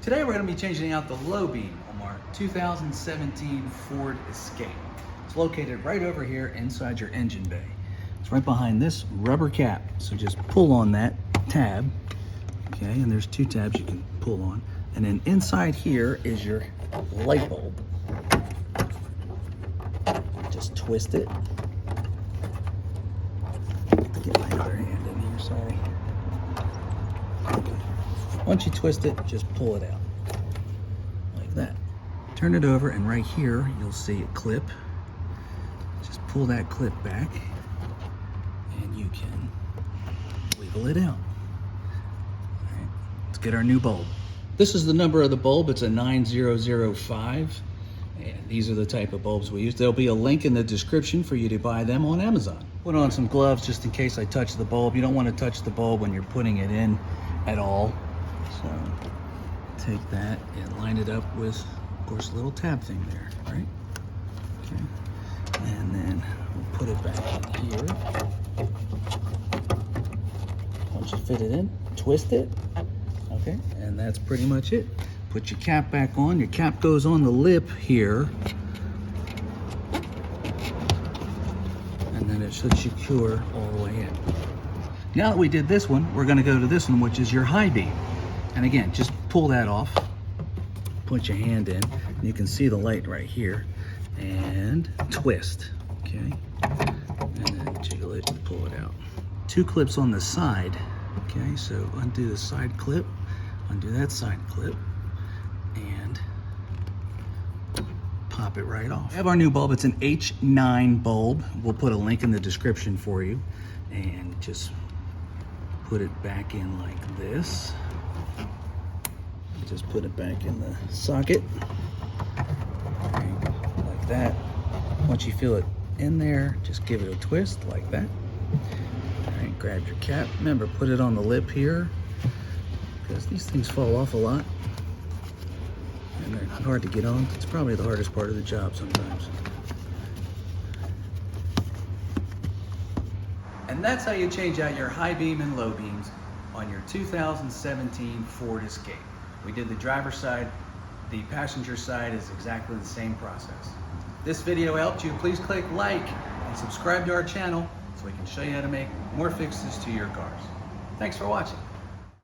Today we're going to be changing out the low beam on our 2017 Ford Escape. It's located right over here inside your engine bay. It's right behind this rubber cap. So just pull on that tab, okay, and there's two tabs you can pull on. And then inside here is your light bulb. Just twist it. Get my other hand in here, sorry. Okay. Once you twist it, just pull it out like that. Turn it over, and right here you'll see a clip. Just pull that clip back and you can wiggle it out. All right, let's get our new bulb. This is the number of the bulb. It's a 9005, and these are the type of bulbs we use. There'll be a link in the description for you to buy them on Amazon. Put on some gloves just in case I touch the bulb. You don't want to touch the bulb when you're putting it in at all. So take that and line it up with, of course, a little tab thing there, right? Okay. And then we'll put it back in here. Once you fit it in, twist it. Okay, and that's pretty much it. Put your cap back on. Your cap goes on the lip here. And then it should secure all the way in. Now that we did this one, we're gonna go to this one, which is your high beam. And again, just pull that off. Put your hand in, and you can see the light right here. And twist, okay? And then jiggle it and pull it out. Two clips on the side. Okay, so undo the side clip, undo that side clip, and pop it right off. We have our new bulb. It's an H9 bulb. We'll put a link in the description for you. And just put it back in like this. Just put it back in the socket, right, like that. Once you feel it in there, just give it a twist like that. All right, grab your cap. Remember, put it on the lip here, because these things fall off a lot and they're hard to get on. It's probably the hardest part of the job sometimes. And that's how you change out your high beam and low beams on your 2017 Ford Escape. We did the driver's side. The passenger side is exactly the same process. If this video helped you, please click like and subscribe to our channel so we can show you how to make more fixes to your cars. Thanks for watching.